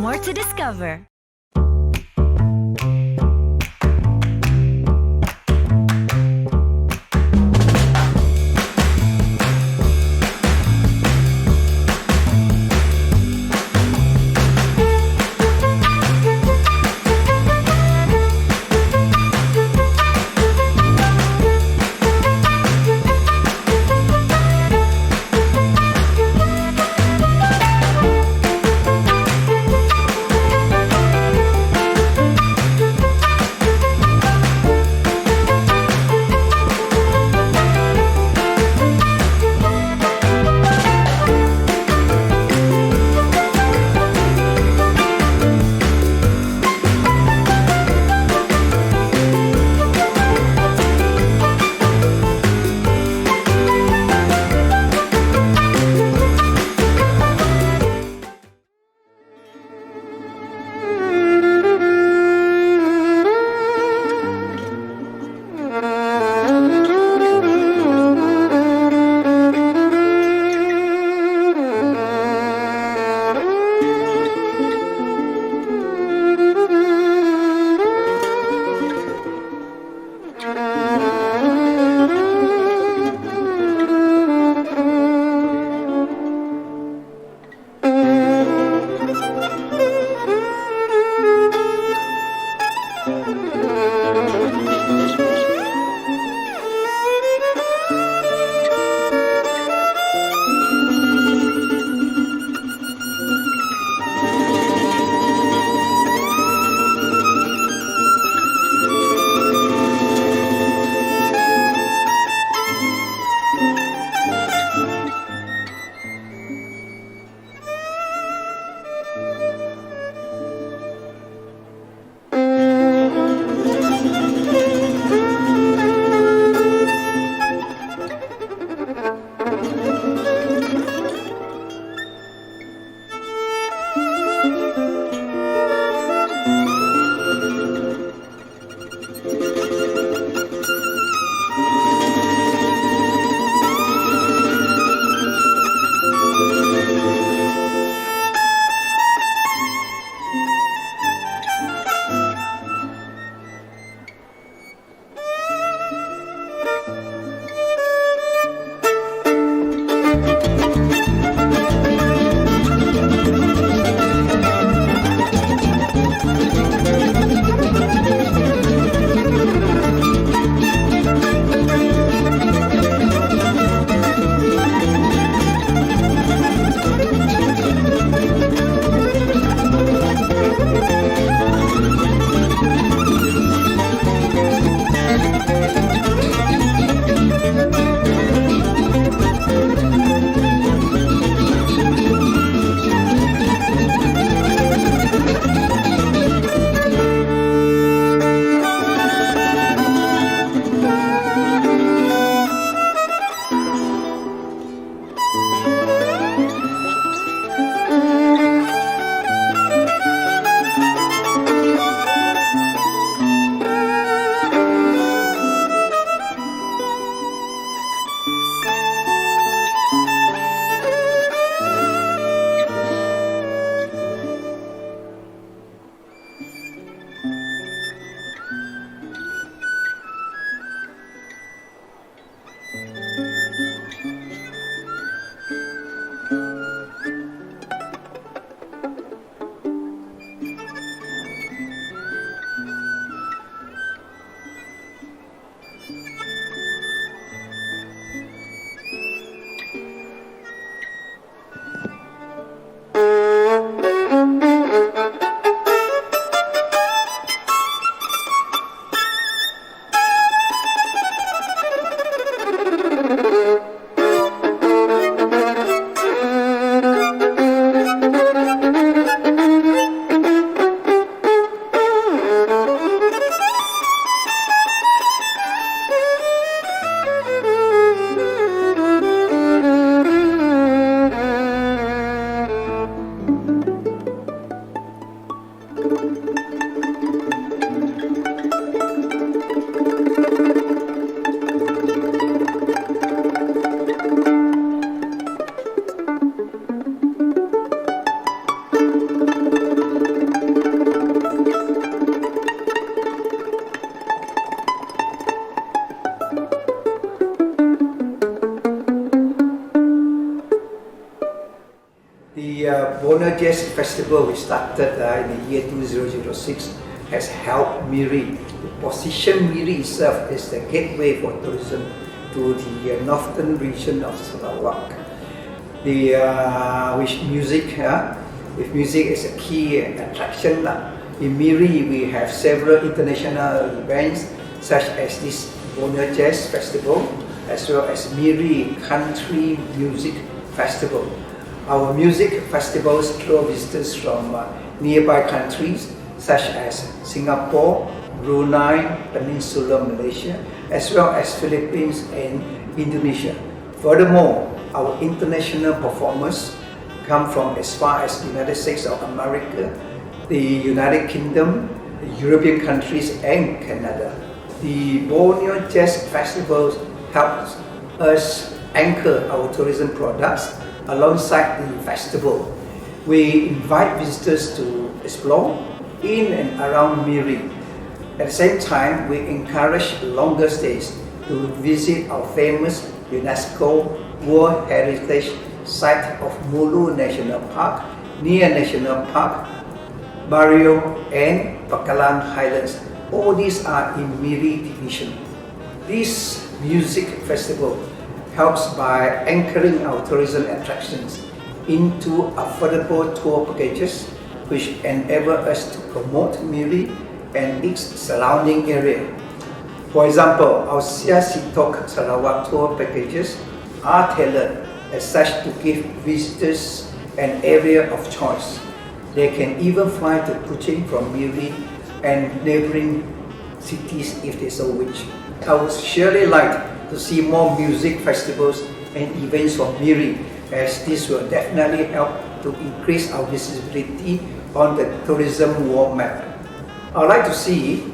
more to discover. The Borneo Jazz Festival, which started in the year 2006, has helped Miri to position Miri itself as the gateway for tourism to the northern region of Sarawak. With music is a key attraction. In Miri, we have several international events such as this Borneo Jazz Festival, as well as Miri Country Music Festival. Our music festivals draw visitors from nearby countries such as Singapore, Brunei, Peninsula Malaysia, as well as Philippines and Indonesia. Furthermore, our international performers come from as far as the United States of America, the United Kingdom, the European countries, and Canada. The Borneo Jazz Festival helps us anchor our tourism products alongside the festival. We invite visitors to explore in and around Miri. At the same time, we encourage longer stays to visit our famous UNESCO World Heritage Site of Mulu National Park, near National Park, Barrow and Kallang Highlands. All these are in Miri Division. This music festival helps by anchoring our tourism attractions into affordable tour packages, which enable us to promote Miri and its surrounding area. For example, our Sitok Sarawak tour packages are tailored as such to give visitors an area of choice. They can even fly to Kuching from Miri and neighboring cities if they so wish. I would surely like to see more music festivals and events from Miri, as this will definitely help to increase our visibility on the tourism world map. I would like to see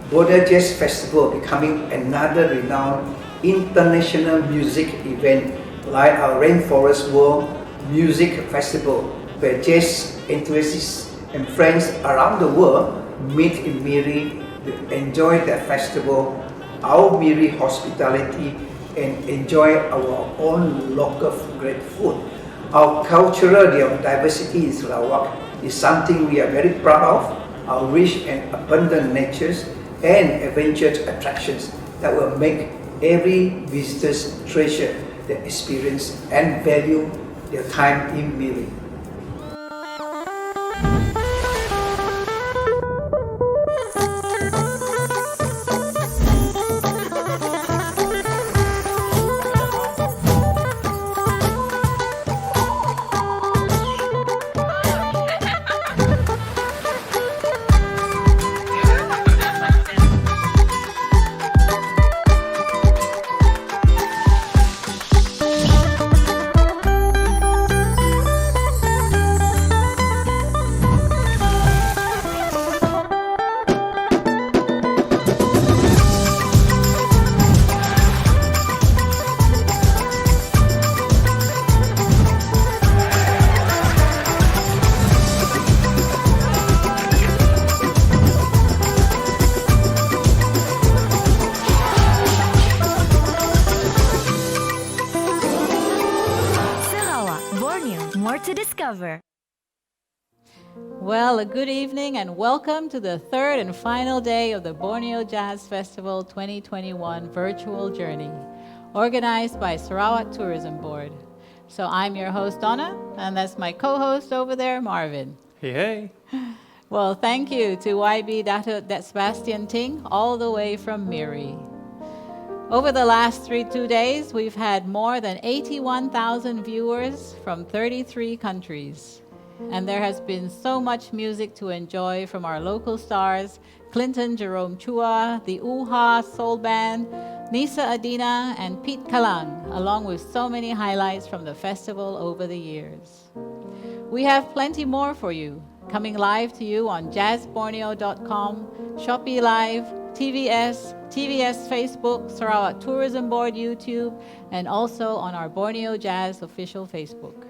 Borneo Jazz Festival becoming another renowned international music event like our Rainforest World Music Festival, where jazz enthusiasts and friends around the world meet in Miri to enjoy the festival, our Miri hospitality, and enjoy our own local great food. Our cultural diversity in Sarawak is something we are very proud of. Our rich and abundant natures and adventure attractions that will make every visitor's treasure the experience and value their time in Miri. Well, a good evening and welcome to the third and final day of the Borneo Jazz Festival 2021 virtual journey, organized by Sarawak Tourism Board. So I'm your host, Dona, and that's my co-host over there, Marvin. Hey, hey. Well, thank you to YB Dato Sebastian Ting, all the way from Miri. Over the last 2 days, we've had more than 81,000 viewers from 33 countries. And there has been so much music to enjoy from our local stars, Jerome Chua, the Uha Soul Band, Nisa Addina, and Pete Kallang, along with so many highlights from the festival over the years. We have plenty more for you, coming live to you on jazzborneo.com, Shopee Live, TVS Facebook, Sarawak Tourism Board YouTube, and also on our Borneo Jazz official Facebook.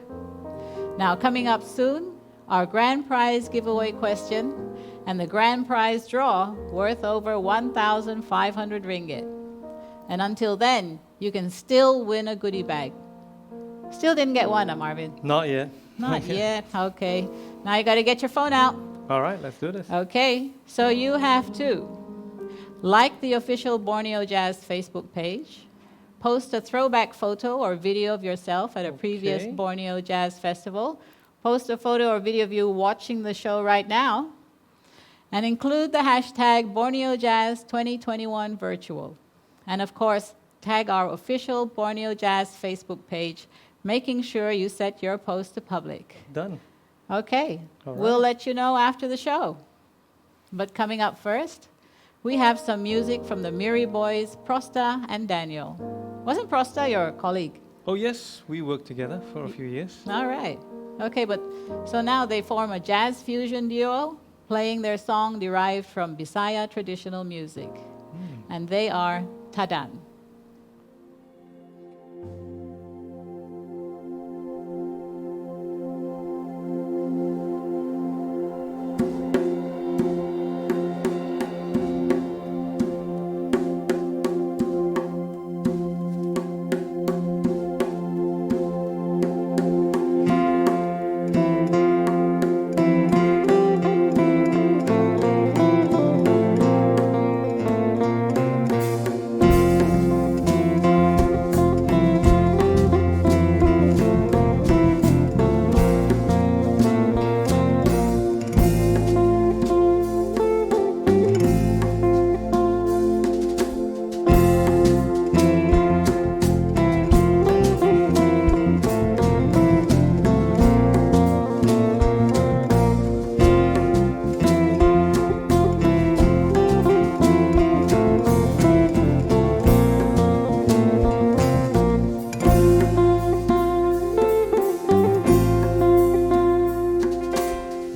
Now, coming up soon, our grand prize giveaway question and the grand prize draw worth over 1,500 ringgit. And until then, you can still win a goodie bag. Still didn't get one, Marvin. Not yet. Not yet. Okay. Now you got to get your phone out. All right, let's do this. Okay. So you have to like the official Borneo Jazz Facebook page, post a throwback photo or video of yourself at a previous Okay. Borneo Jazz Festival, post a photo or video of you watching the show right now, and include the hashtag Borneo Jazz 2021 Virtual. And of course, tag our official Borneo Jazz Facebook page, making sure you set your post to public. Done. Okay, All we'll right. let you know after the show. But coming up first, we have some music from the Miri boys, Prosta and Daniel. Wasn't Prosta your colleague? Oh, yes, we worked together for a few years. All right. Okay, but so now they form a jazz fusion duo, playing their song derived from Bisaya traditional music. And they are Tadan.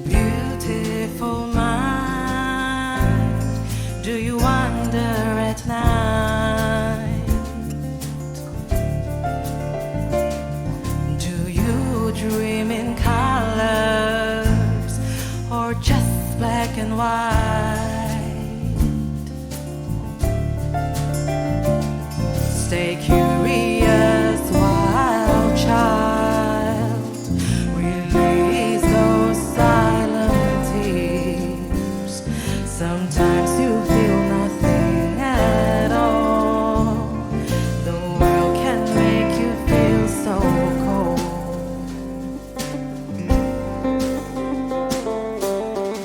Beautiful mind, do you wonder at night? Do you dream in colors or just black and white? Stay curious, wild child. Release those silent tears. Sometimes you feel nothing at all. The world can make you feel so cold.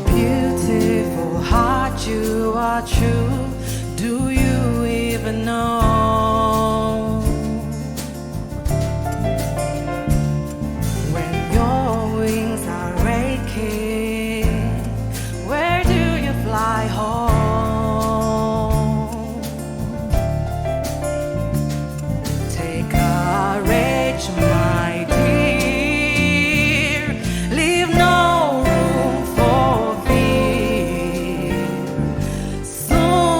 Beautiful heart, you are true. Do you even know? When your wings are aching, where do you fly home? Take courage, my dear. Leave no room for fear. Soon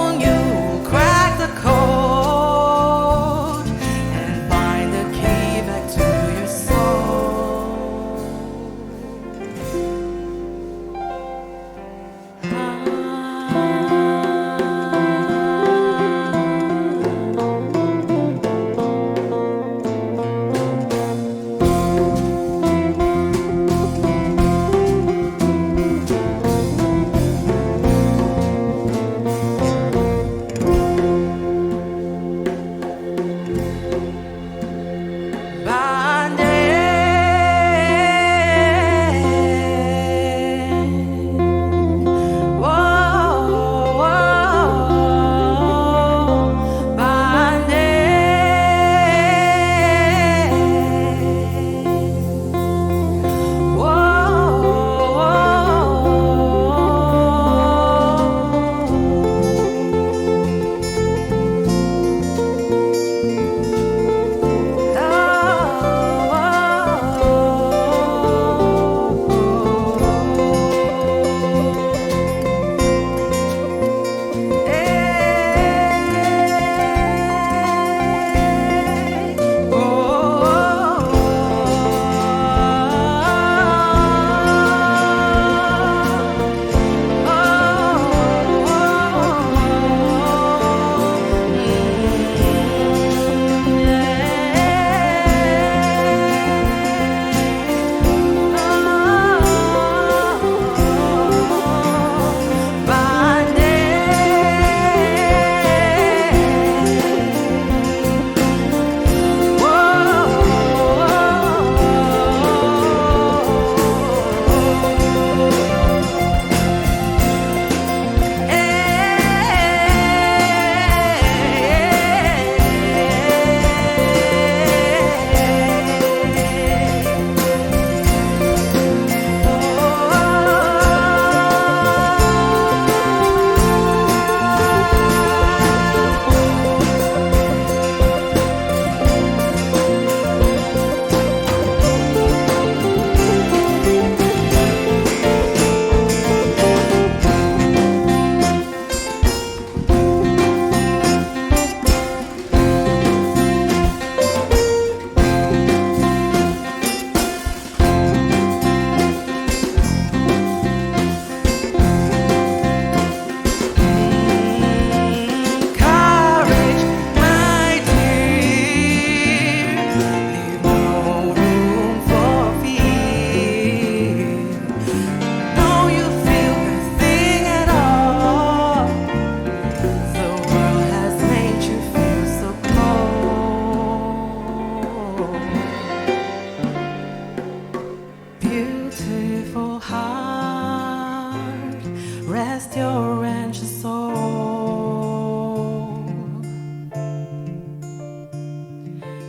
beautiful heart, rest your anxious soul.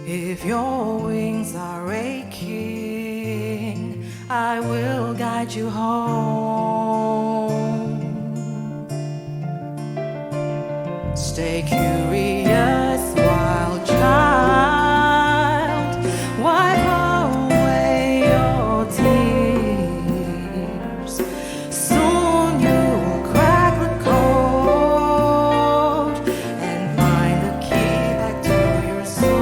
If your wings are aching, I will guide you home. Stay curious, wild child, wipe away your tears. Soon you'll crack the code and find the key back to your soul.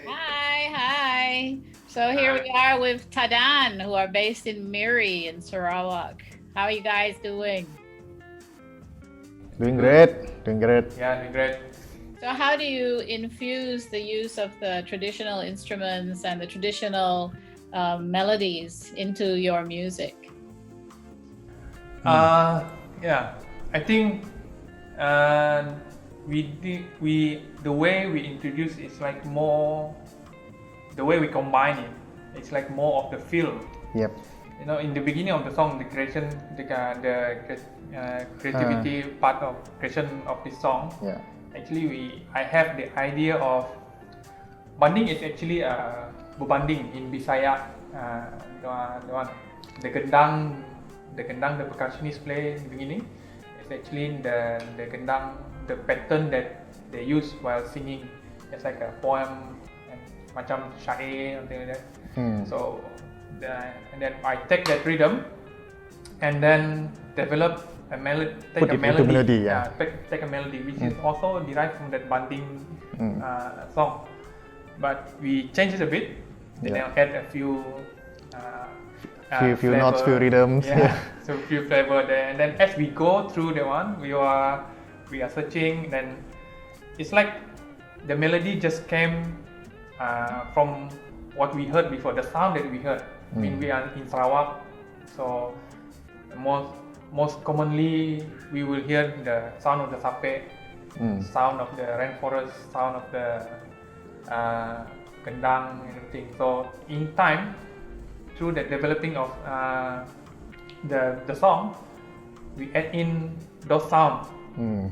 Hi. So here we are with Tadan, who are based in Miri in Sarawak. How are you guys doing? Doing great, doing great. Yeah, doing great. So how do you infuse the use of the traditional instruments and the traditional melodies into your music? Yeah, I think the way we introduce is like more the way we combine it. It's like more of the feel. Yep. You know, in the beginning of the song, the creativity part of creation of this song. Yeah. Actually, I have the idea of banding is actually berbanding in Bisaya. The gendang, the percussionist play in the beginning. It's actually the gendang, the pattern that they use while singing. It's like a poem, and macam syair, something like that. So, and then I take that rhythm and then develop a melody. Put it into melody, yeah. Take a melody, which is also derived from that banding song. But we change it a bit, and then add a few few notes, few rhythms. Yeah. So few flavor there, and then as we go through the one, we are searching. Then it's like the melody just came from what we heard before, the sound that we heard. I mean, we are in Sarawak, so most commonly we will hear the sound of the sape, sound of the rainforest, sound of the gendang and everything. So in time, through the developing of the song, we add in those sounds, the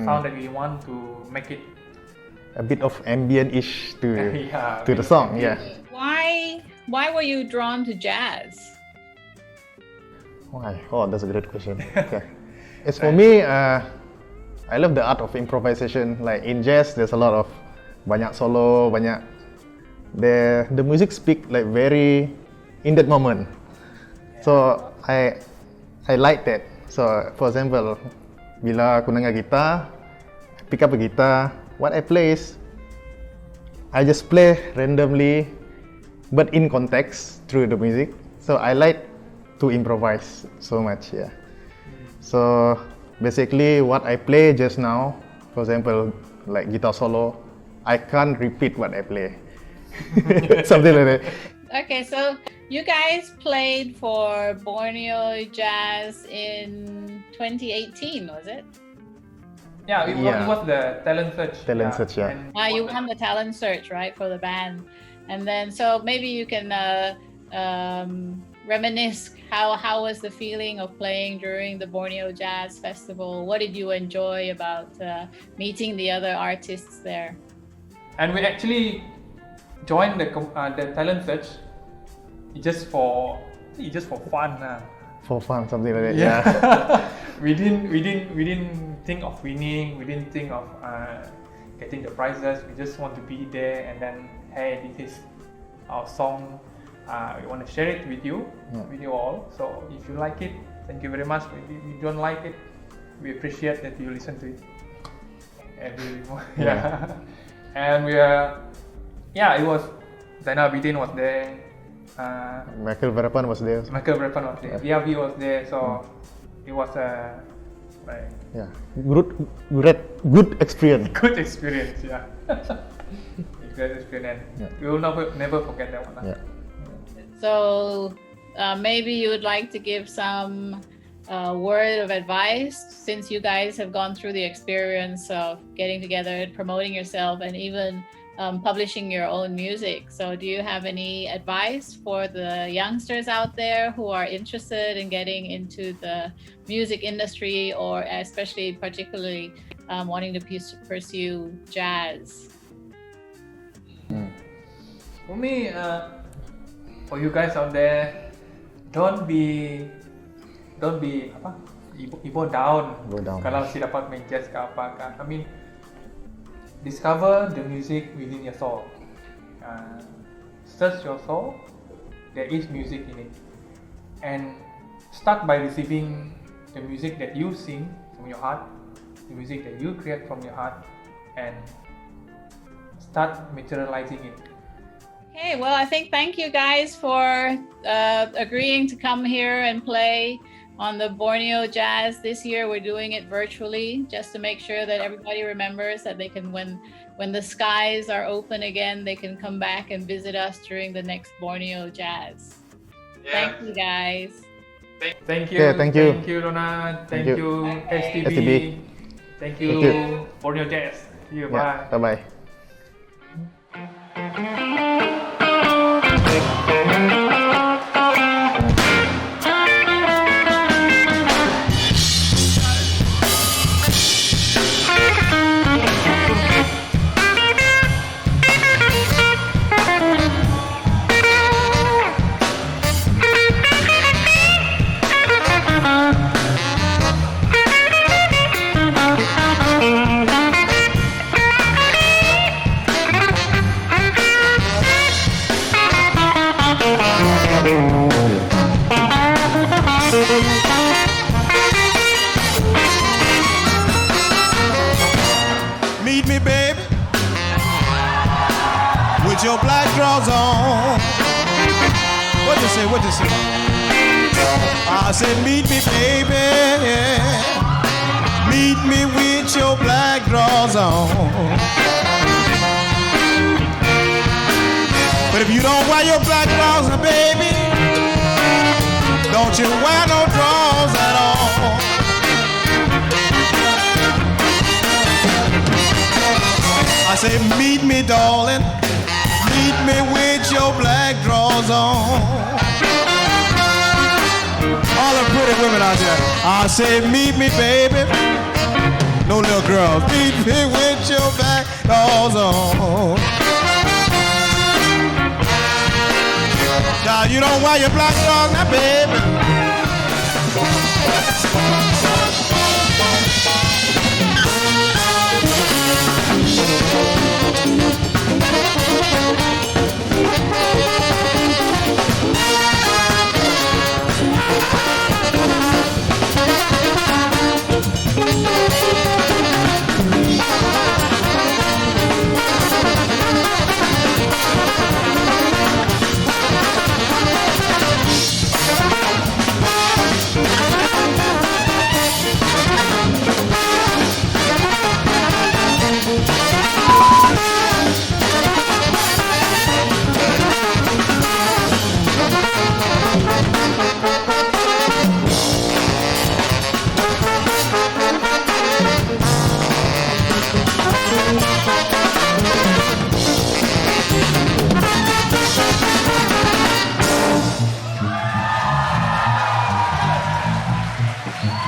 sound that we want to make it A bit of ambient-ish to yeah, the song. Yeah. Why were you drawn to jazz? Why? Oh, that's a great question. Okay. As for me, I love the art of improvisation. Like in jazz, there's a lot of banyak solo, banyak the music speak like very in that moment. So I like that. So for example, bila aku dengar gitar, pick up a guitar, what I play is I just play randomly, but in context through the music. So I like to improvise so much, yeah. So basically what I play just now, for example, like guitar solo, I can't repeat what I play. Something like that. Okay, so you guys played for Borneo Jazz in 2018, was it? Yeah, it was the talent search. Talent search, yeah. And You won the talent search, right, for the band. And then, so maybe you can reminisce how was the feeling of playing during the Borneo Jazz Festival? What did you enjoy about meeting the other artists there? And we actually joined the talent search just for fun. For fun, something like that. Yeah. Yeah. we didn't think of winning. We didn't think of getting the prizes. We just want to be there, and then, hey, this is our song. We want to share it with you all. So if you like it, thank you very much. If you don't like it, we appreciate that you listen to it. And it was Zainal Abidin was there, Michael Verappan was there. Michael Verappan was there. DRV was there, so it was a like Yeah, good experience. good experience. Yeah, good experience. Yeah. We will never forget that one. Yeah. So maybe you would like to give some word of advice, since you guys have gone through the experience of getting together, promoting yourself, and even publishing your own music. So do you have any advice for the youngsters out there who are interested in getting into the music industry, or especially particularly wanting to pursue jazz? For me, for you guys out there, don't be apa ibu down. Go down. Kalau si dapat main jazz ke apa kan. I mean, discover the music within your soul. Search your soul. There is music in it, and start by receiving the music that you sing from your heart, the music that you create from your heart, and start materializing it. Okay, well, I think thank you guys for agreeing to come here and play on the Borneo Jazz. This year we're doing it virtually, just to make sure that everybody remembers that they can, when the skies are open again, they can come back and visit us during the next Borneo Jazz. Yeah. Thank you guys. Thank you. Okay, thank you. Thank you, Dona. Thank you. you, STB. STB. Thank you, Thank you. Borneo Jazz. See you. Yeah. Bye. Bye bye. Meet me, baby, with your black drawers on. What you say? What you say? I said, meet me, baby. Meet me with your black drawers on. But if you don't wear your black drawers, baby, don't you wear no drawers at all. I say, meet me, darling. Meet me with your black drawers on. All the pretty women out there. I say, meet me, baby. No little girls. Meet me with your black drawers on. Now you don't wear your black drawers now, baby.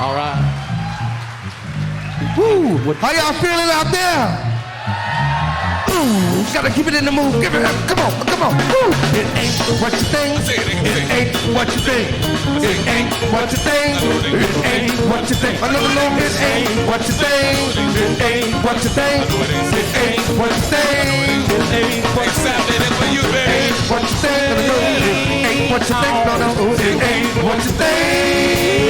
All right. Woo! How y'all feeling out there? Ooh, gotta keep it in the mood. Give it up. Come on, come on. Woo! It ain't what you think. It ain't what you think. It ain't what you think. It ain't what you think. Another look. It ain't what you think. It ain't what you think. It ain't what you think. It ain't what you think. It ain't what you think. It ain't what you think. No, no. It ain't what you think.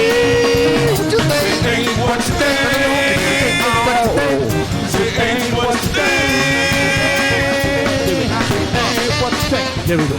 What you think? It ain't what you think. It ain't what you think. Here we go.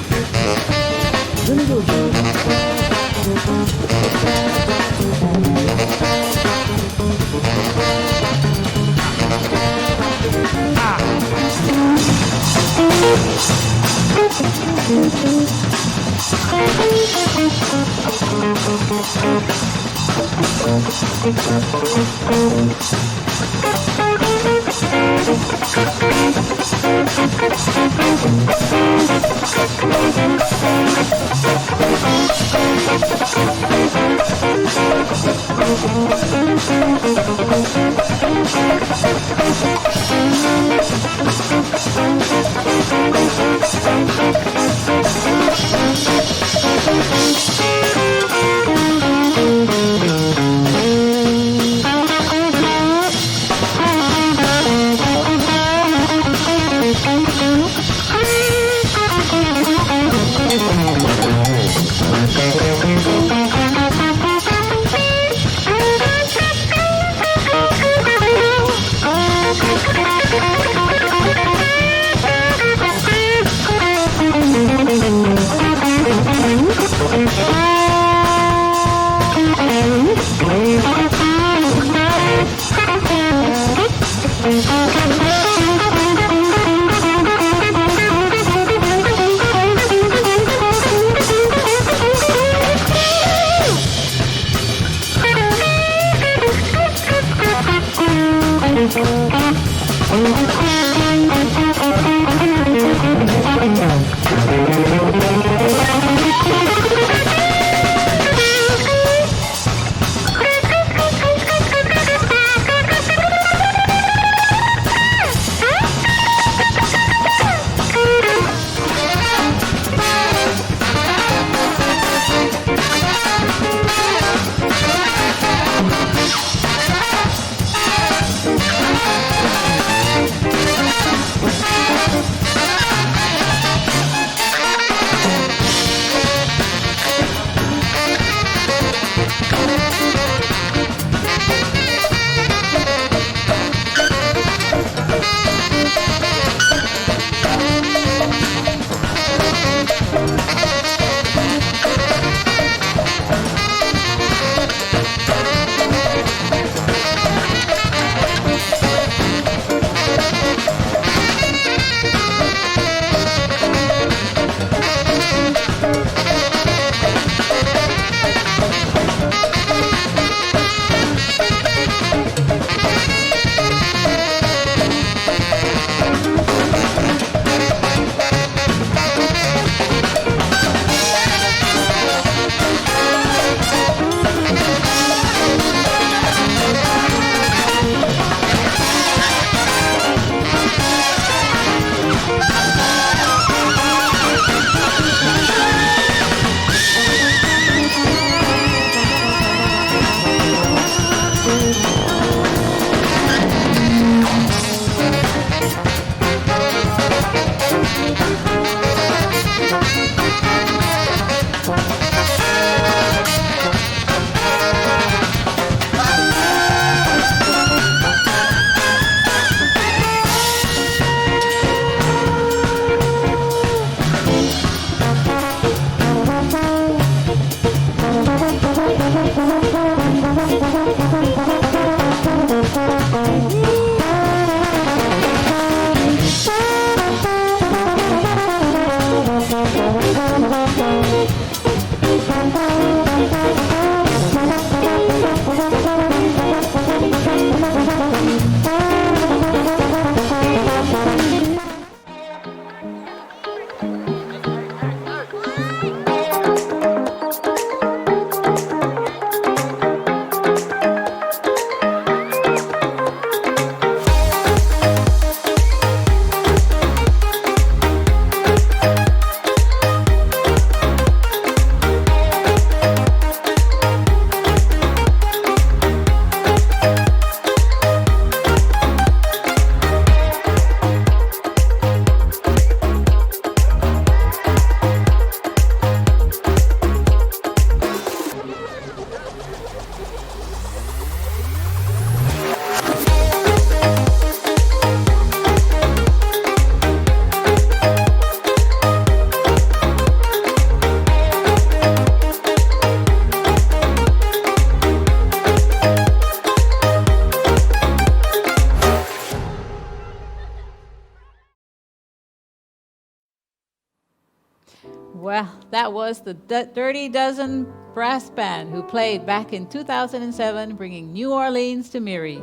Well, that was the Dirty Dozen brass band who played back in 2007, bringing New Orleans to Miri.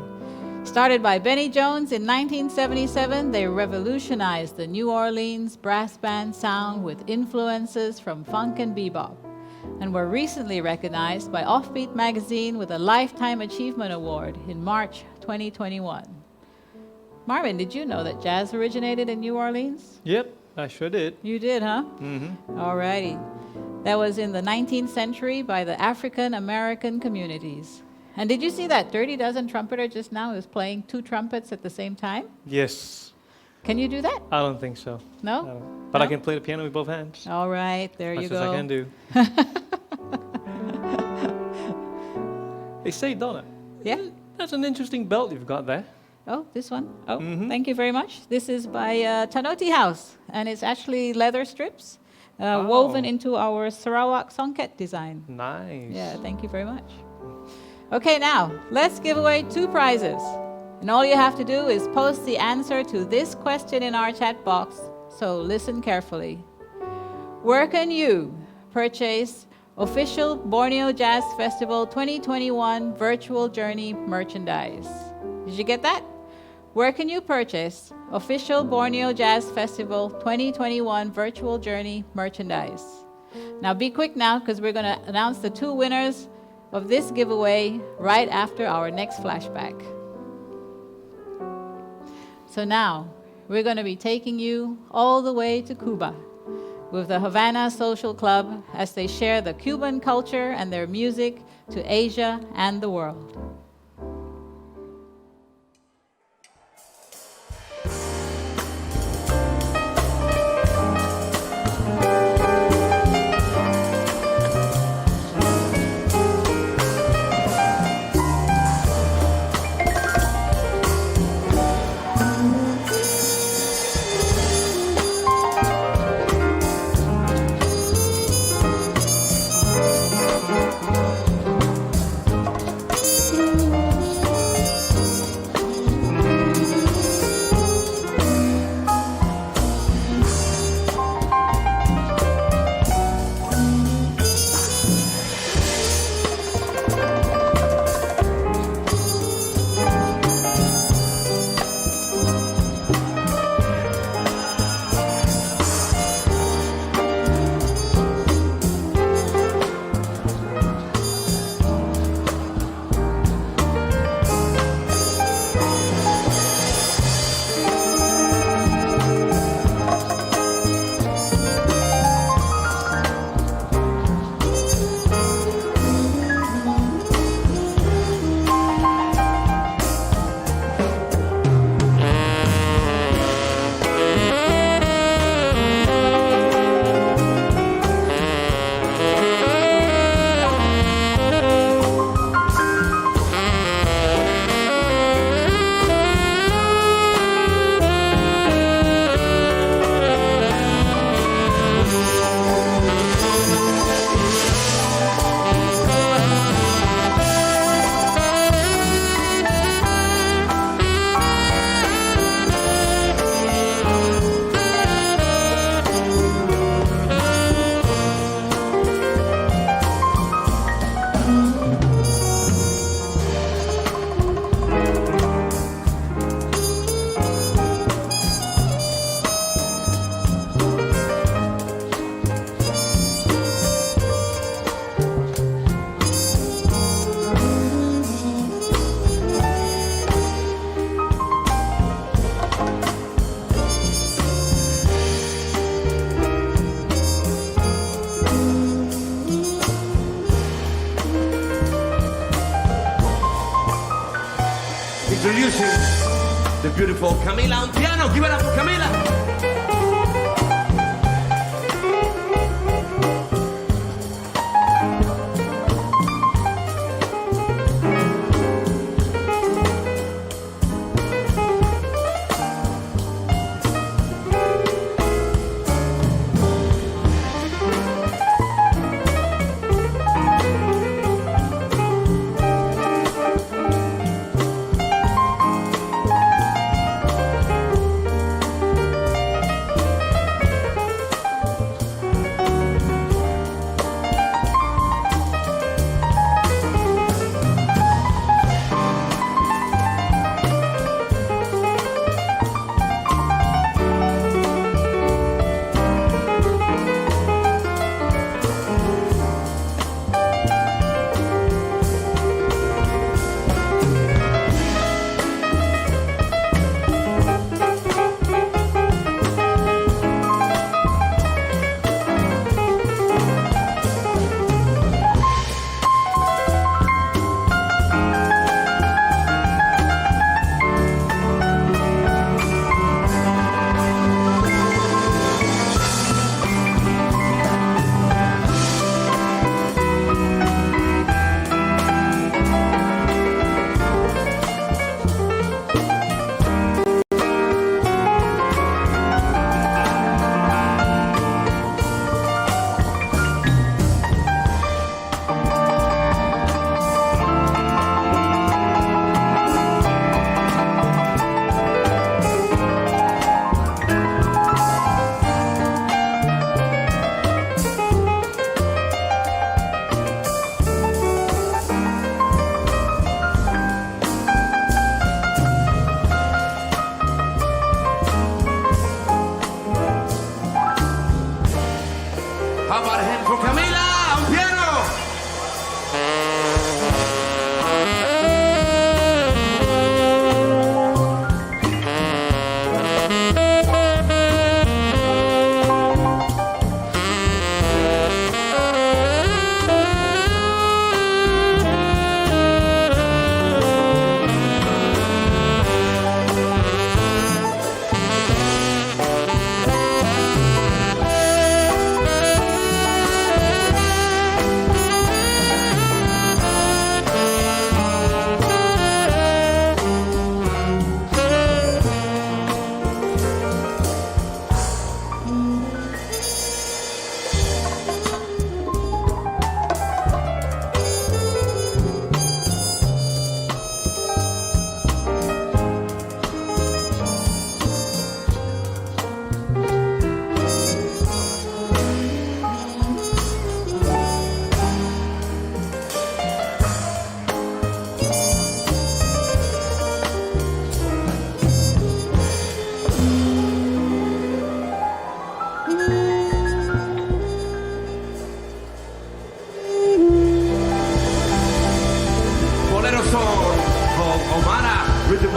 Started by Benny Jones in 1977, they revolutionized the New Orleans brass band sound with influences from funk and bebop, and were recently recognized by Offbeat magazine with a Lifetime Achievement Award in March 2021. Marvin, did you know that jazz originated in New Orleans? Yep, I sure did. You did, huh? Mm-hmm. All righty. That was in the 19th century by the African American communities. And did you see that Dirty Dozen trumpeter just now is playing 2 trumpets at the same time? Yes. Can you do that? I don't think so. No? I don't. But I No? can play the piano with both hands. All right, there you Much go. as I can do. Hey, say, Donna. Yeah? That's an interesting belt you've got there. Oh, this one? Oh, Mhm. thank you very much. This is by Tanoti House, and it's actually leather strips woven into our Sarawak songket design. Nice. Yeah, thank you very much. Okay, now, let's give away 2 prizes. And all you have to do is post the answer to this question in our chat box, so listen carefully. Where can you purchase official Borneo Jazz Festival 2021 virtual journey merchandise? Did you get that? Where can you purchase official Borneo Jazz Festival 2021 virtual journey merchandise? Now be quick now, because we're going to announce the 2 winners of this giveaway right after our next flashback. So now we're going to be taking you all the way to Cuba with the Havana Social Club as they share the Cuban culture and their music to Asia and the world. Introducing the beautiful Camila on piano. Give it up for Camila.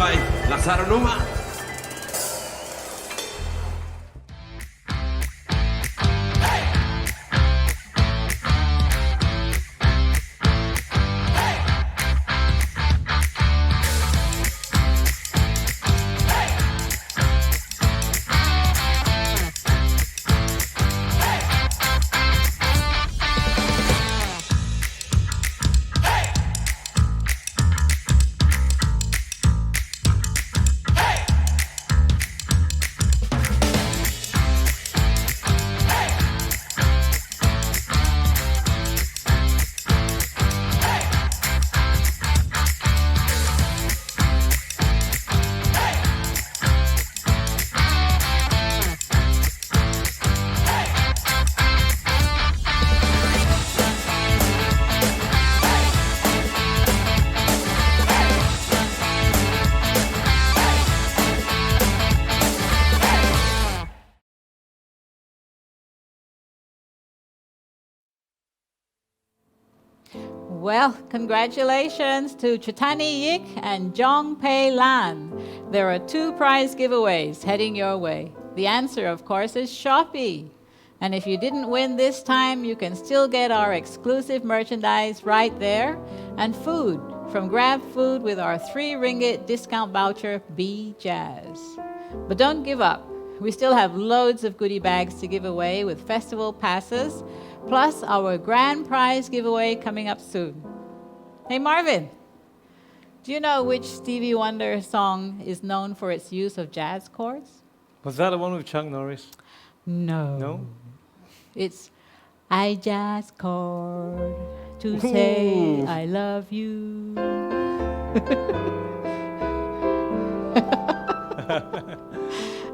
by Lasaranuma. Well, congratulations to Chitani Yik and Jong Pei Lan. There are 2 prize giveaways heading your way. The answer, of course, is Shopee. And if you didn't win this time, you can still get our exclusive merchandise right there, and food from Grab Food with our 3 ringgit discount voucher, Be Jazz. But don't give up. We still have loads of goodie bags to give away with festival passes, plus our grand prize giveaway coming up soon. Hey Marvin, do you know which Stevie Wonder song is known for its use of jazz chords? Was that the one with Chuck Norris? No. No? It's I just called to say Ooh. I love you.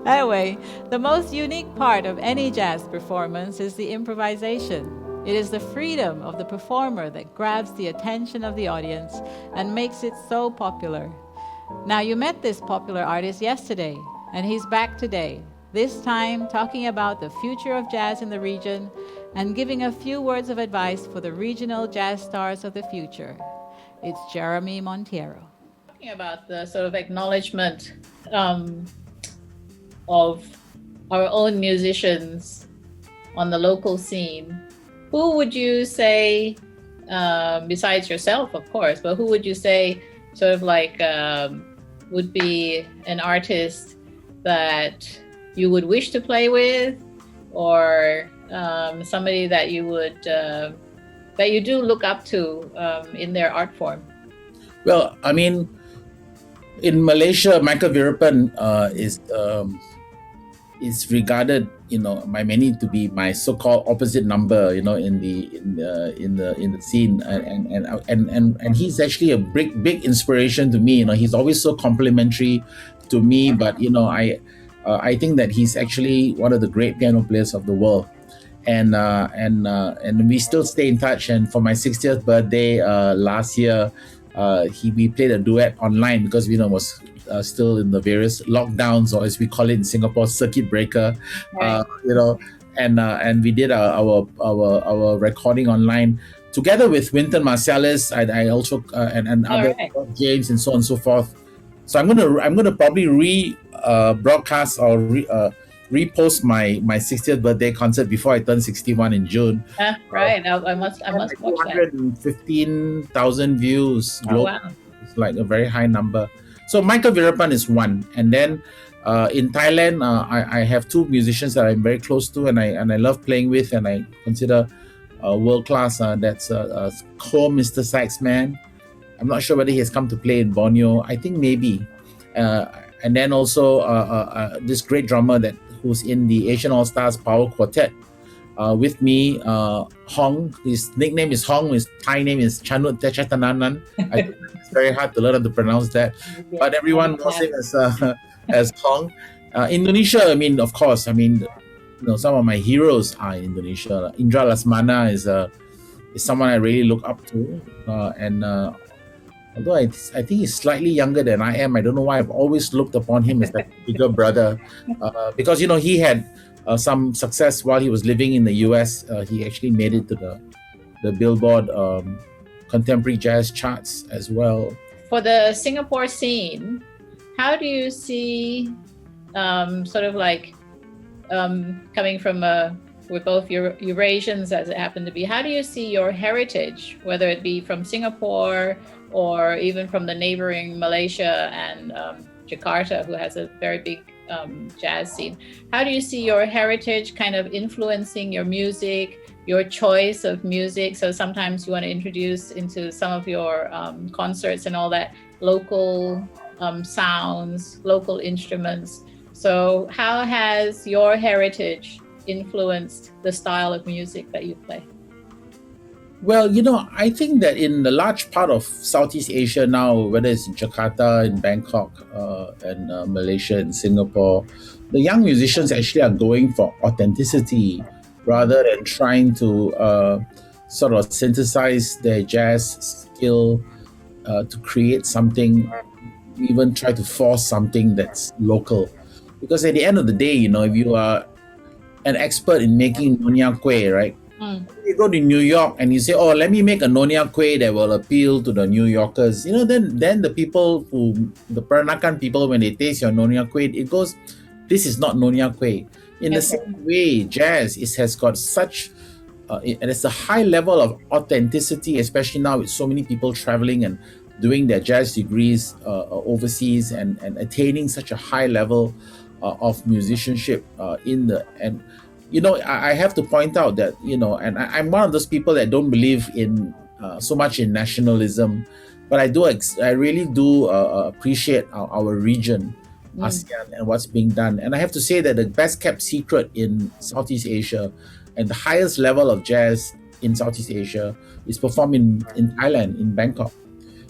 Anyway, the most unique part of any jazz performance is the improvisation. It is the freedom of the performer that grabs the attention of the audience and makes it so popular. Now, you met this popular artist yesterday, and he's back today, this time talking about the future of jazz in the region and giving a few words of advice for the regional jazz stars of the future. It's Jerome Monteiro. Talking about the sort of acknowledgement of our own musicians on the local scene, who would you say, besides yourself, of course, but who would you say sort of like would be an artist that you would wish to play with, or somebody that you would, that you do look up to in their art form? Well, I mean, in Malaysia, Michael Virapan is regarded, by many to be my so-called opposite number, in the scene, and he's actually a big inspiration to me. He's always so complimentary to me, but I think that he's actually one of the great piano players of the world, and we still stay in touch. And for my 60th birthday last year, we played a duet online because was still in the various lockdowns, or as we call it in Singapore, circuit breaker. Right. And we did our recording online together with Wynton Marsalis. I also and other James and so on and so forth. So I'm gonna probably broadcast or repost my 60th birthday concert before I turn 61 in June. Right. I must watch that. 215,000 views. Oh, wow. It's like a very high number. So Michael Virapan is one, and then in Thailand, I have 2 musicians that I'm very close to, and I love playing with, and I consider world class. That's Ko Mr. Saxman. I'm not sure whether he has come to play in Borneo. I think maybe. And then also this great drummer who's in the Asian All Stars Power Quartet with me, Hong. His nickname is Hong. His Thai name is Chanut Techatananan. I think it's very hard to learn how to pronounce that, but everyone knows him as Hong. Indonesia, of course, some of my heroes are in Indonesia. Indra Lesmana is someone I really look up to, and although I think he's slightly younger than I am, I don't know why I've always looked upon him as like a bigger brother, because he had some success while he was living in the US. He actually made it to the Billboard contemporary jazz charts as well. For the Singapore scene, how do you see, sort of like, coming from we're both Eurasians as it happened to be, how do you see your heritage, whether it be from Singapore or even from the neighboring Malaysia and Jakarta, who has a very big jazz scene? How do you see your heritage kind of influencing your music, your choice of music? So sometimes you want to introduce into some of your concerts and all that local sounds, local instruments. So how has your heritage influenced the style of music that you play? Well, I think that in the large part of Southeast Asia now, whether it's in Jakarta, in Bangkok, and Malaysia, and Singapore, the young musicians actually are going for authenticity rather than trying to sort of synthesize their jazz skill to create something, even try to force something that's local. Because at the end of the day, if you are an expert in making Nonya Kueh, right? You go to New York and you say, oh, let me make a Nonya Kueh that will appeal to the New Yorkers. Then the people the Peranakan people, when they taste your Nonya Kueh, it goes, this is not Nonya Kueh. In the same way, jazz has got such, and it's a high level of authenticity, especially now with so many people traveling and doing their jazz degrees overseas and attaining such a high level of musicianship I have to point out that, and I'm one of those people that don't believe in so much in nationalism, but I really do appreciate our region, ASEAN, and what's being done. And I have to say that the best kept secret in Southeast Asia and the highest level of jazz in Southeast Asia is performed in Thailand, in Bangkok.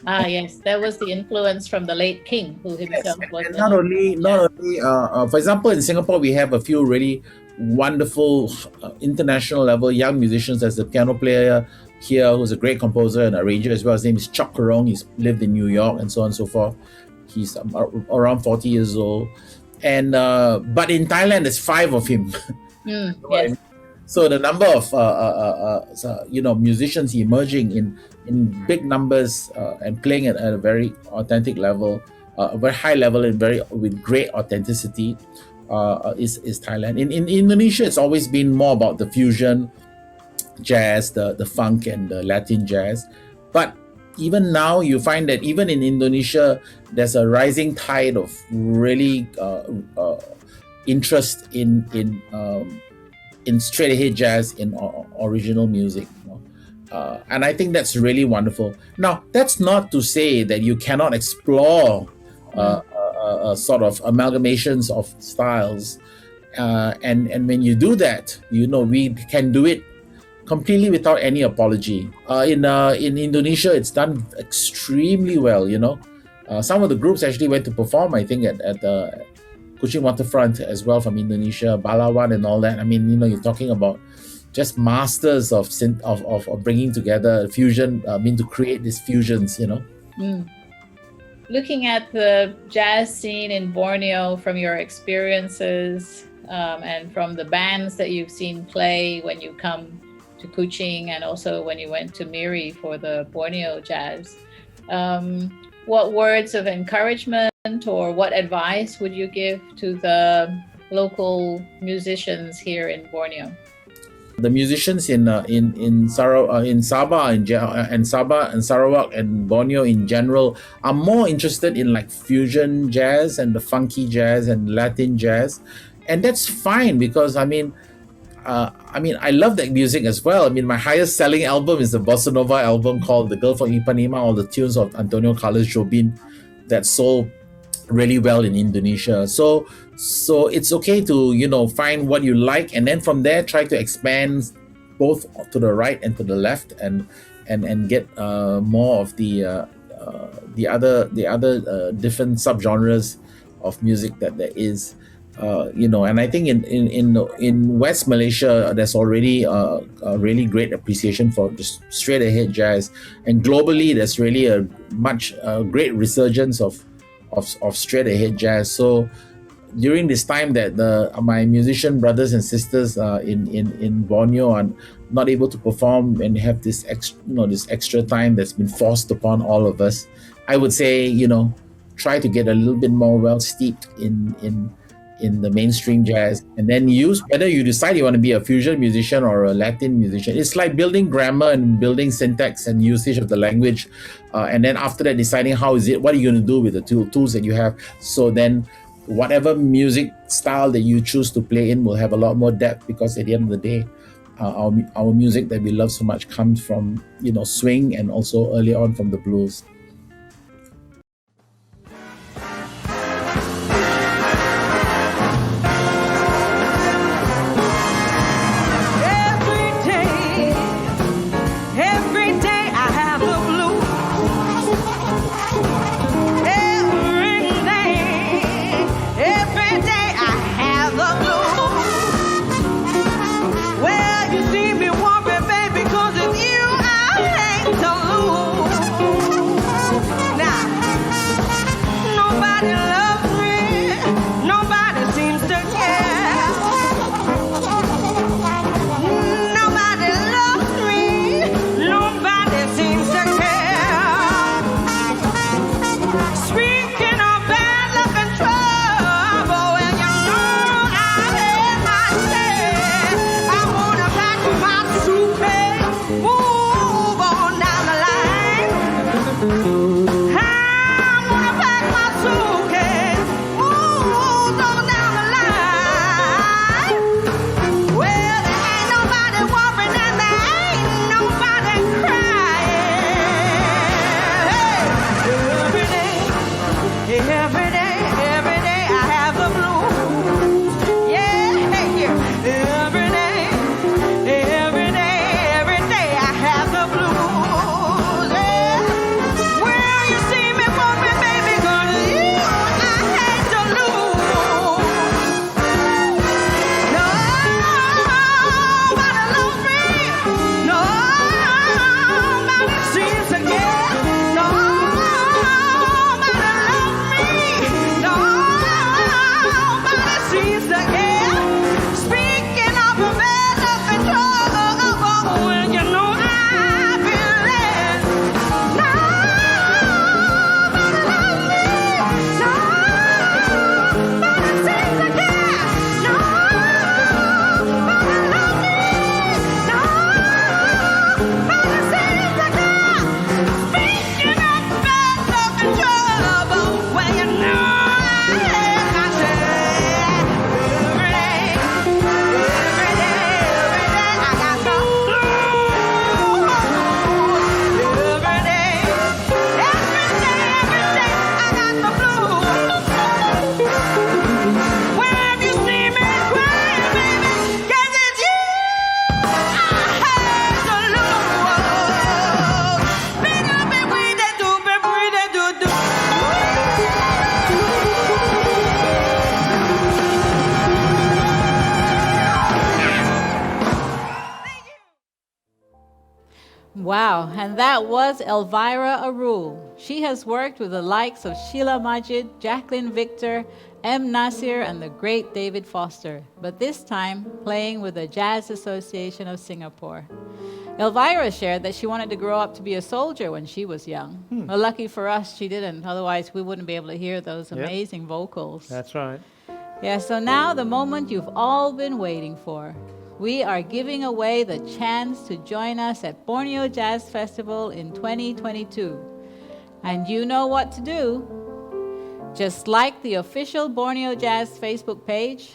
Yes, that was the influence from the late king, who himself was. And not only, for example, in Singapore, we have a few really wonderful international level young musicians. There's a piano player here who's a great composer and arranger as well. His name is Chua. He's lived in New York and so on and so forth. He's around 40 years old. And but in Thailand, there's 5 of him. Yes. So the number of musicians emerging in big numbers and playing at a very authentic level, a very high level and with great authenticity is Thailand. In Indonesia, it's always been more about the fusion jazz, the funk and the Latin jazz. But even now, you find that even in Indonesia, there's a rising tide of really interest in straight ahead jazz, in original music. And I think that's really wonderful. Now, that's not to say that you cannot explore sort of amalgamations of styles. And when you do that, we can do it completely without any apology. In Indonesia, it's done extremely well, Some of the groups actually went to perform, I think, at the Kuching Waterfront as well from Indonesia, Balawan and all that. I mean, you're talking about just masters of bringing together fusion, to create these fusions, Looking at the jazz scene in Borneo from your experiences and from the bands that you've seen play when you come to Kuching and also when you went to Miri for the Borneo jazz, what words of encouragement or what advice would you give to the local musicians here in Borneo? The musicians in Sabah and Sarawak and Borneo in general are more interested in like fusion jazz and the funky jazz and Latin jazz, and that's fine because I love that music as well. I mean, my highest selling album is the bossa nova album called The Girl from Ipanema, all the tunes of Antonio Carlos Jobim that sold really well in Indonesia. So it's okay to find what you like, and then from there try to expand both to the right and to the left, and get more of the other different subgenres of music that there is. And I think in West Malaysia, there's already a really great appreciation for just straight ahead jazz, and globally there's really a great resurgence of straight ahead jazz. So during this time that my musician brothers and sisters in Borneo are not able to perform and have this extra time that's been forced upon all of us, I would say try to get a little bit more well steeped in the mainstream jazz, and then use, whether you decide you want to be a fusion musician or a Latin musician. It's like building grammar and building syntax and usage of the language, and then after that deciding what are you going to do with the tools that you have. So then whatever music style that you choose to play in will have a lot more depth, because at the end of the day, our music that we love so much comes from, swing, and also early on from the blues. Wow, and that was Elvira Arul. She has worked with the likes of Sheila Majid, Jacqueline Victor, M. Nasir, and the great David Foster, but this time playing with the Jazz Association of Singapore. Elvira shared that she wanted to grow up to be a soldier when she was young. Well, lucky for us, she didn't. Otherwise, we wouldn't be able to hear those amazing vocals. That's right. Yeah, so now the moment you've all been waiting for. We are giving away the chance to join us at Borneo Jazz Festival in 2022. And you know what to do. Just like the official Borneo Jazz Facebook page,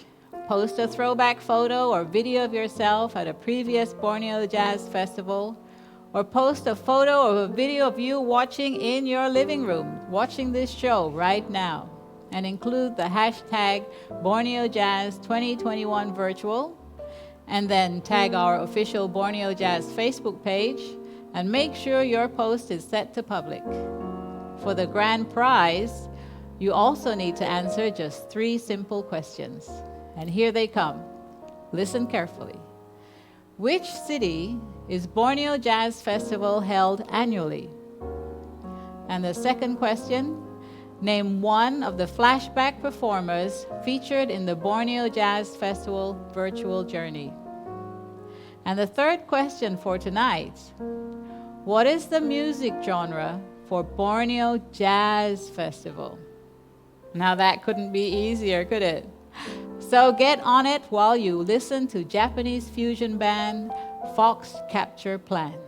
post a throwback photo or video of yourself at a previous Borneo Jazz Festival, or post a photo or a video of you watching in your living room, watching this show right now, and include the hashtag Borneo Jazz 2021 Virtual, and then tag our official Borneo Jazz Facebook page, and make sure your post is set to public. For the grand prize, you also need to answer just 3 simple questions. And here they come. Listen carefully. Which city is Borneo Jazz Festival held annually? And the second question, name one of the flashback performers featured in the Borneo Jazz Festival virtual journey. And the third question for tonight, what is the music genre for Borneo Jazz Festival? Now that couldn't be easier, could it? So get on it while you listen to Japanese fusion band Fox Capture Plan.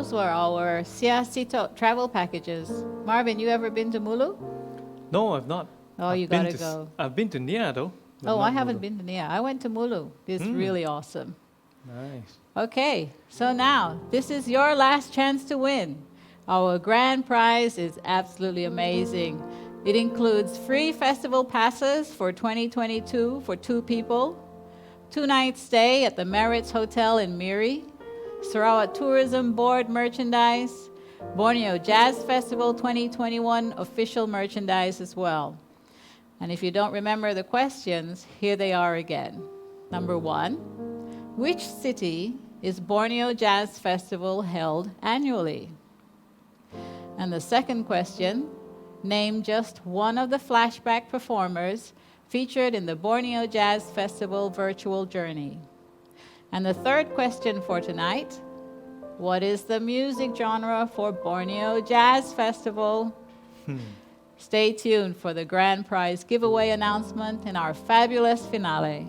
those were our Siasito travel packages. Marvin, you ever been to Mulu? No, I've not. Oh, you been gotta to go. I've been to Nia though. but Oh, I not haven't Mulu. been to Nia. I went to Mulu. It's really awesome. Nice. Okay, so now this is your last chance to win. Our grand prize is absolutely amazing. It includes free festival passes for 2022 for 2 people, 2-night stay at the Merritts Hotel in Miri, Sarawak Tourism Board merchandise, Borneo Jazz Festival 2021 official merchandise as well. And if you don't remember the questions, here they are again. Number 1, which city is Borneo Jazz Festival held annually? And the second question, name just one of the flashback performers featured in the Borneo Jazz Festival virtual journey. And the third question for tonight, what is the music genre for Borneo Jazz Festival? Stay tuned for the grand prize giveaway announcement in our fabulous finale.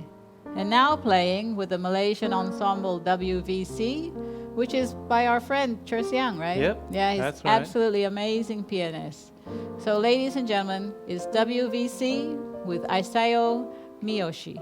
And now playing with the Malaysian ensemble WVC, which is by our friend Chersiang, right? Yep, Yeah, he's that's right. absolutely amazing pianist. So ladies and gentlemen, it's WVC with Isao Miyoshi.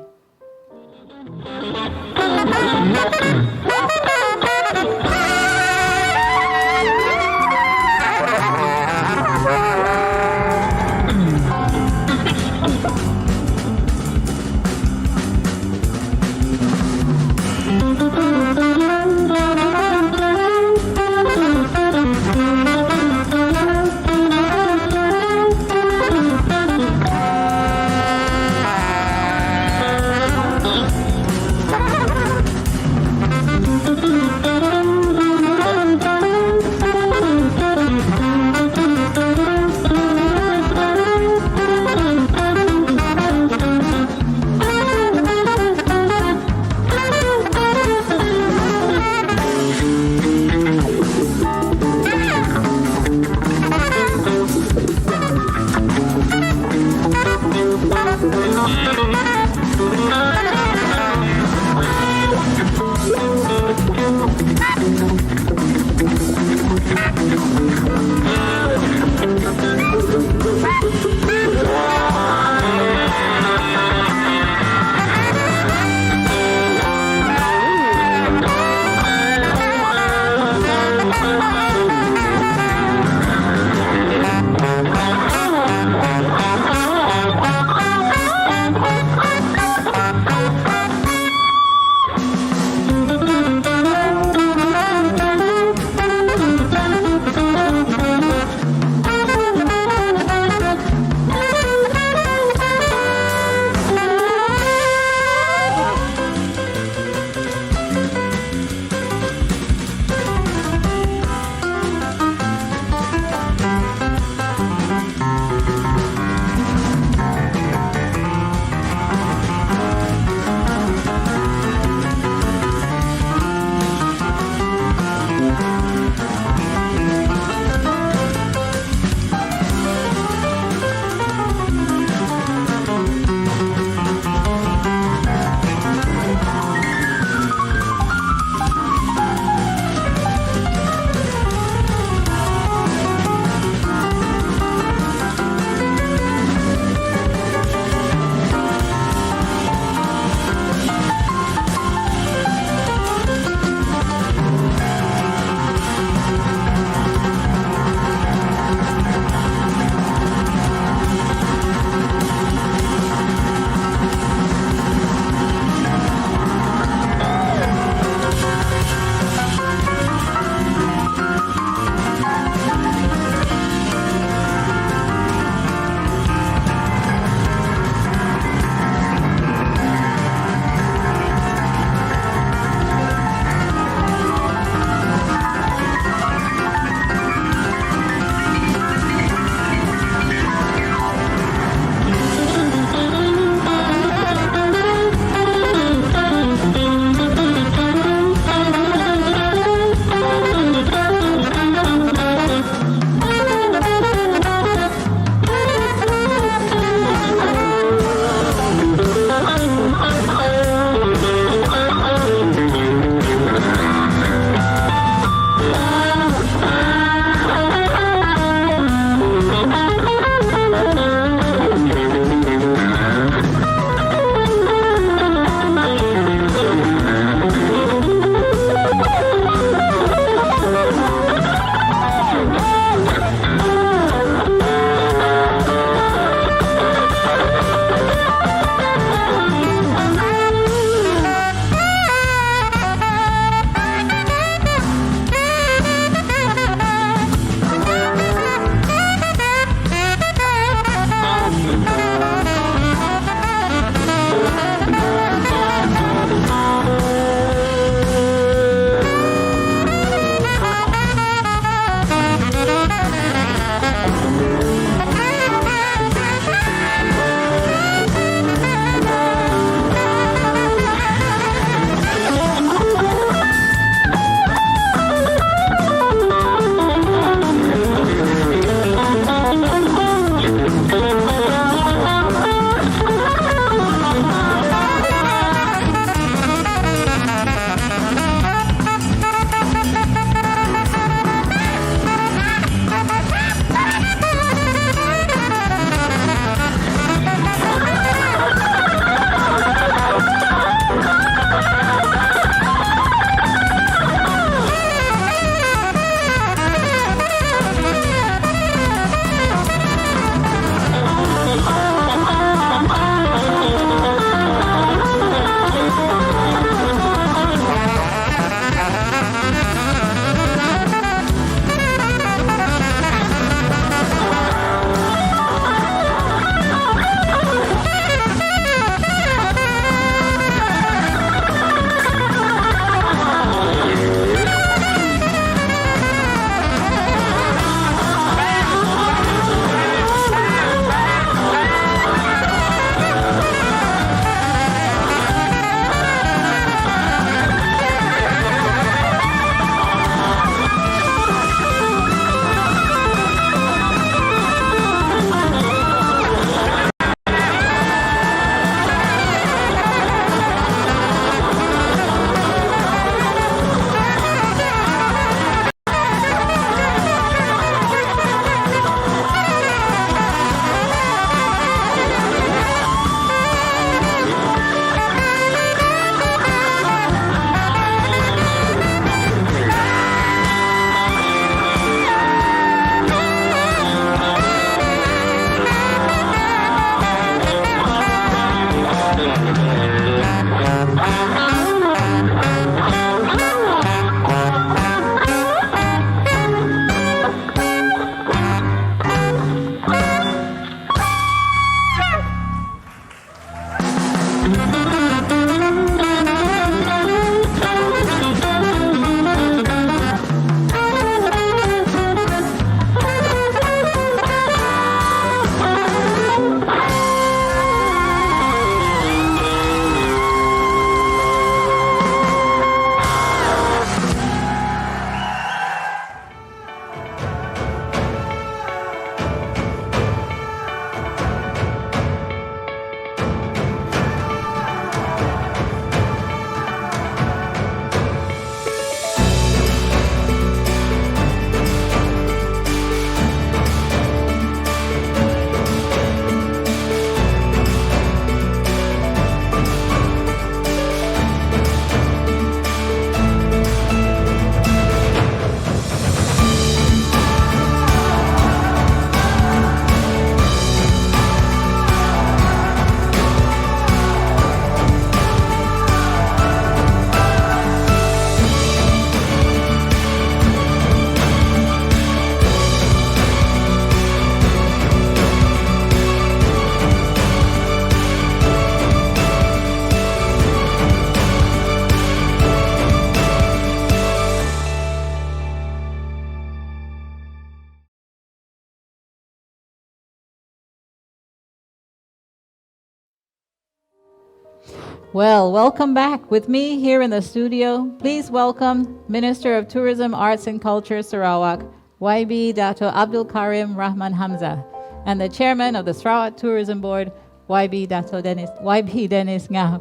Well, welcome back. With me here in the studio, please welcome Minister of Tourism, Arts and Culture, Sarawak, YB Dato Abdul Karim Rahman Hamza, and the Chairman of the Sarawak Tourism Board, YB Dennis Ngah.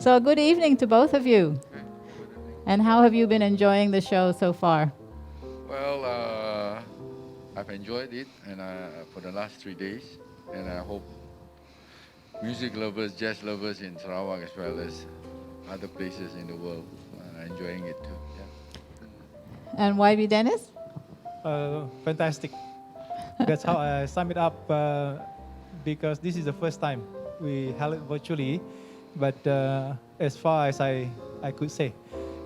So good evening to both of you. And how have you been enjoying the show so far? Well, I've enjoyed it and for the last 3 days, and I hope music lovers, jazz lovers in Sarawak as well as other places in the world are enjoying it too. Yeah. And YB Dennis? Fantastic. That's how I sum it up, because this is the first time we held it virtually, but as far as I could say,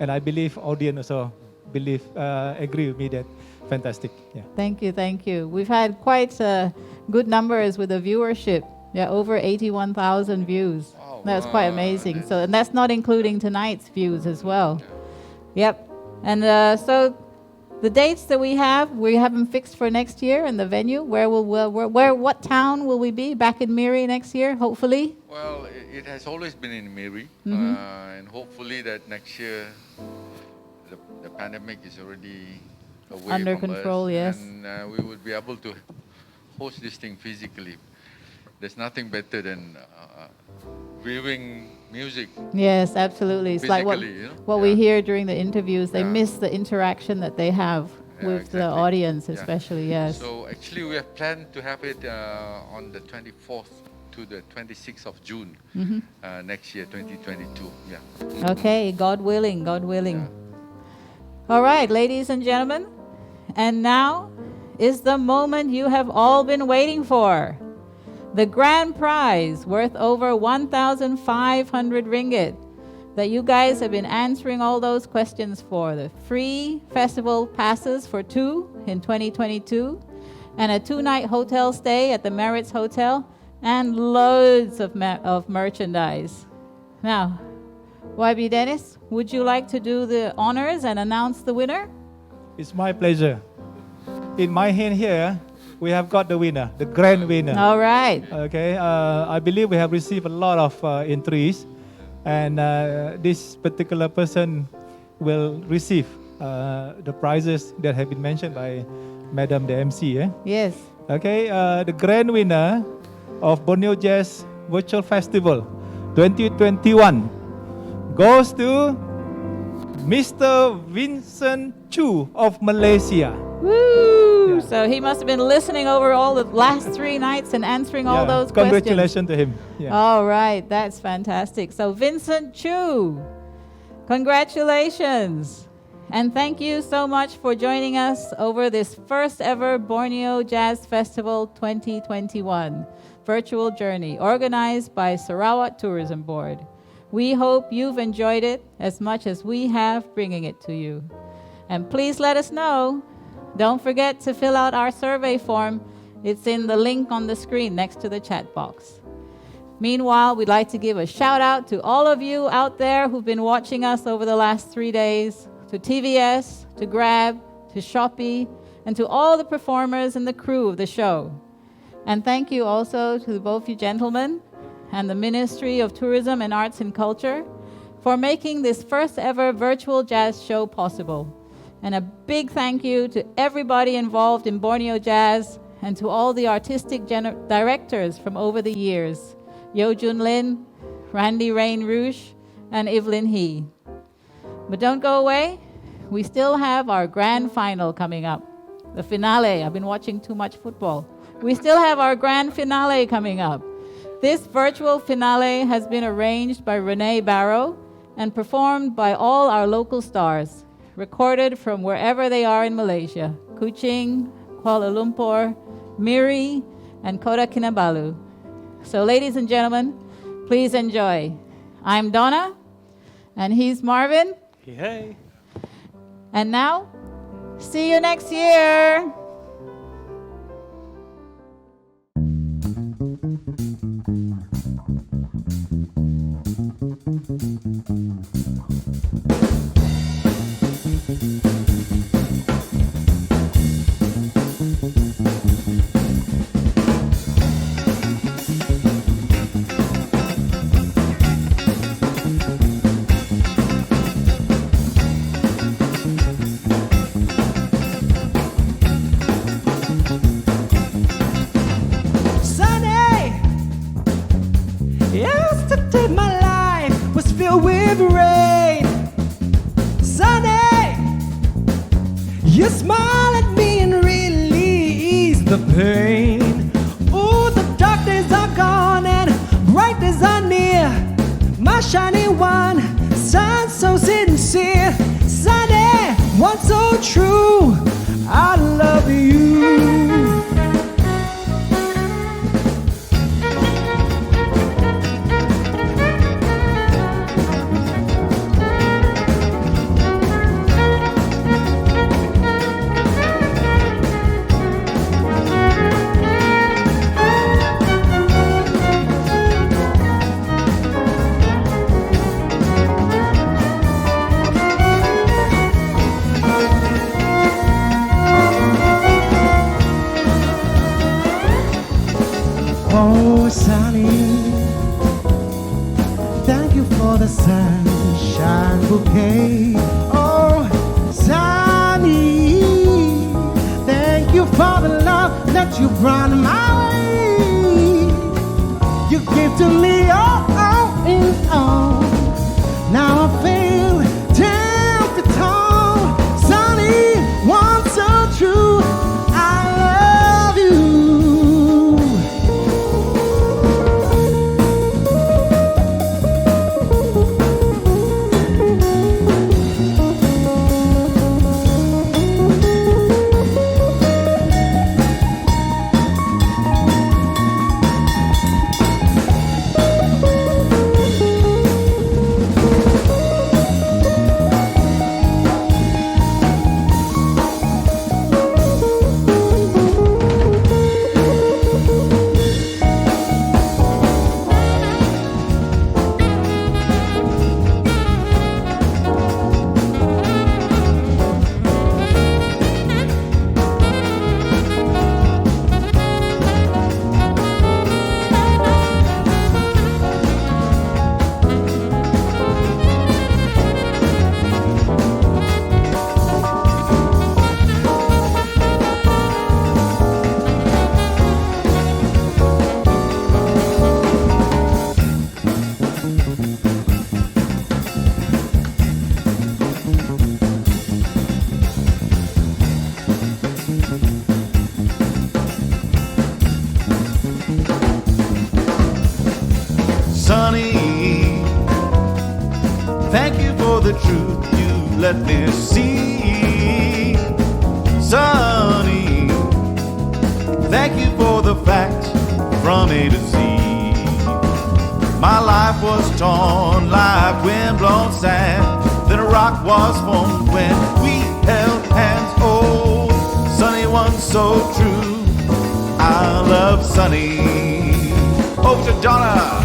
and I believe audience also agree with me that fantastic. Yeah. Thank you. We've had quite good numbers with the viewership. Yeah, over 81,000 views. Oh, That's quite amazing. So, and that's not including tonight's views as well. Yep. And so the dates that we have them fixed for next year and the venue. What town will we be? Back in Miri next year, hopefully? Well, it has always been in Miri, and hopefully that next year the pandemic is already away Under from control, us, yes. and we would be able to host this thing physically. There's nothing better than viewing music. Yes, absolutely. It's like what we hear during the interviews. They miss the interaction that they have with the audience, especially. Yes. So actually, we have planned to have it on the 24th to the 26th of June next year, 2022. Yeah. Okay, God willing. Yeah. All right, ladies and gentlemen, and now is the moment you have all been waiting for. The grand prize worth over 1,500 ringgit that you guys have been answering all those questions for. The free festival passes for 2 in 2022 and a 2-night hotel stay at the Merritts Hotel and loads of merchandise. Now, YB Dennis, would you like to do the honors and announce the winner? It's my pleasure. In my hand here, we have got the winner, the grand winner. All right. Okay, I believe we have received a lot of entries, and this particular person will receive the prizes that have been mentioned by Madam the MC. Yes. Okay, the grand winner of Borneo Jazz Virtual Festival 2021 goes to Mr. Vincent Chu of Malaysia. Woo! Yeah. So he must have been listening over all the last 3 nights and answering all those questions. Congratulations to him. Yeah. All right, that's fantastic. So Vincent Chu, congratulations. And thank you so much for joining us over this first ever Borneo Jazz Festival 2021 virtual journey organized by Sarawak Tourism Board. We hope you've enjoyed it as much as we have bringing it to you. And please let us know. Don't forget to fill out our survey form. It's in the link on the screen next to the chat box. Meanwhile, we'd like to give a shout out to all of you out there who've been watching us over the last 3 days, to TVS, to Grab, to Shopee, and to all the performers and the crew of the show. And thank you also to both you gentlemen and the Ministry of Tourism and Arts and Culture for making this first ever virtual jazz show possible. And a big thank you to everybody involved in Borneo Jazz and to all the artistic directors from over the years, Yo Jun Lin, Randy Rain Rouge, and Evelyn He. But don't go away. We still have our grand final coming up. The finale. I've been watching too much football. We still have our grand finale coming up. This virtual finale has been arranged by Rene Barrow and performed by all our local stars, recorded from wherever they are in Malaysia, Kuching, Kuala Lumpur, Miri, and Kota Kinabalu. So ladies and gentlemen, please enjoy. I'm Dona, and he's Marvin. Hey. And now, see you next year. rain. Ooh, the dark days are gone and bright days are near. My shining one, sun so sincere. Sunny, one so true, I love you. Oh, Sunny, thank you for the sunshine bouquet. Oh, Sunny, thank you for the love that you brought my way. You gave to me all in all. Now I feel 10 feet tall. Sunny, one so true, I love you. Sunny, thank you for the truth you let me see. Sunny, thank you for the facts from A to Z. My life was torn like wind-blown sand. Then a rock was formed when we held hands. Oh, Sunny, one so true, I love Sunny. Over to Dona.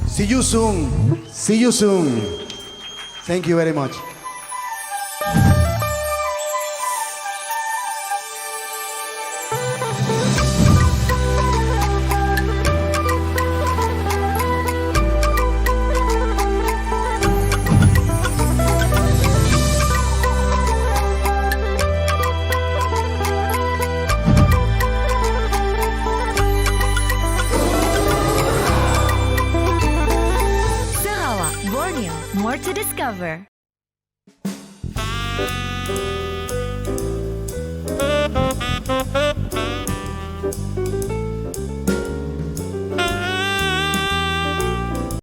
See you soon. See you soon. Thank you very much. Sarawak, Borneo, more to discover.